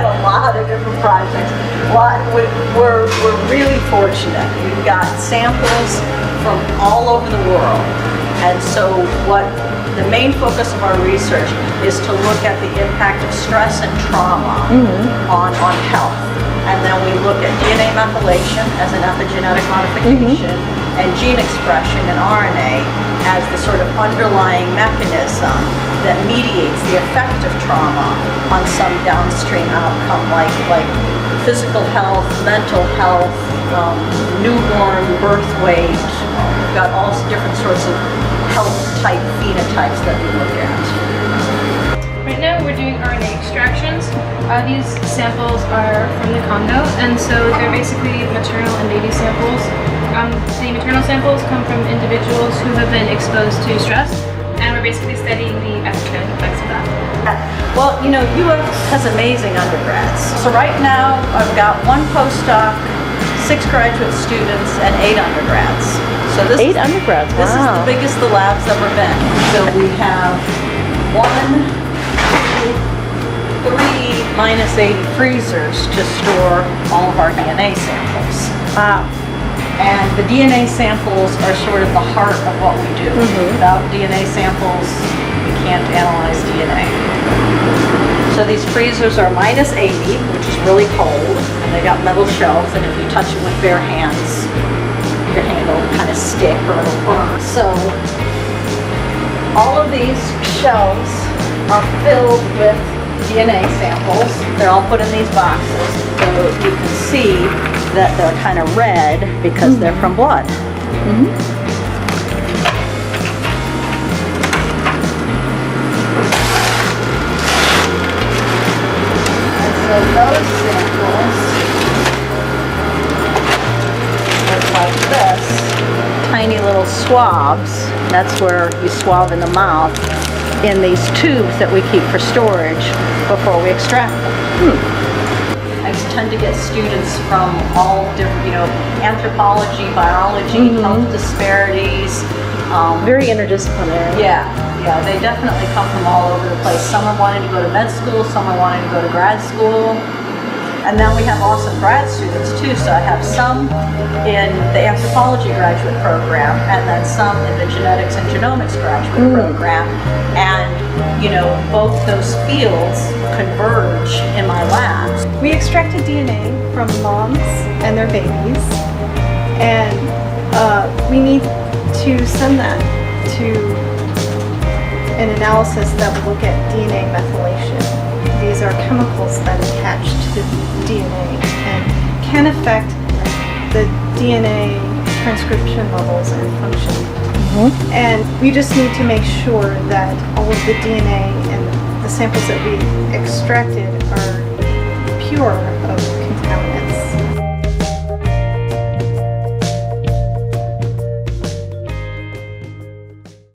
had a lot of different projects. We're really fortunate. We've got samples from all over the world. And so the main focus of our research is to look at the impact of stress and trauma on health. And then we look at DNA methylation as an epigenetic modification and gene expression in RNA as the sort of underlying mechanism that mediates the effect of trauma on some downstream outcome like physical health, mental health, newborn birth weight. We've got all different sorts of health type phenotypes that we look at. Right now we're doing RNA extractions. These samples are from the Congo, and so they're basically maternal and baby samples. The maternal samples come from individuals who have been exposed to stress, and we're basically studying the epigenetic effects of that. Well, you know, UF has amazing undergrads. So right now I've got 1 postdoc, 6 graduate students, and 8 undergrads. So this 8 undergrads, This is the biggest the lab's ever been. So we have 1, 2, 3 -80 freezers to store all of our DNA samples. Wow. And the DNA samples are sort of the heart of what we do. Without DNA samples, we can't analyze DNA. So these freezers are -80, which is really cold, and they got metal shelves, and if you touch it with bare hands, your hand will kind of stick or it'll burn. So all of these shelves are filled with DNA samples. They're all put in these boxes, so you can see that they're kind of red because they're from blood. And so those samples look like this. Tiny little swabs. That's where you swab in the mouth in these tubes that we keep for storage before we extract them. I tend to get students from all different, you know, anthropology, biology, health disparities. Very interdisciplinary. Yeah, they definitely come from all over the place. Some are wanting to go to med school, some are wanting to go to grad school. And then we have awesome grad students too. So I have some in the anthropology graduate program and then some in the genetics and genomics graduate program. And, you know, both those fields converge in my labs. We extracted DNA from moms and their babies, and we need to send that to an analysis that will look at DNA methylation. These are chemicals that attach to the DNA and can affect the DNA transcription levels and function. And we just need to make sure that all of the DNA and the samples that we extracted are pure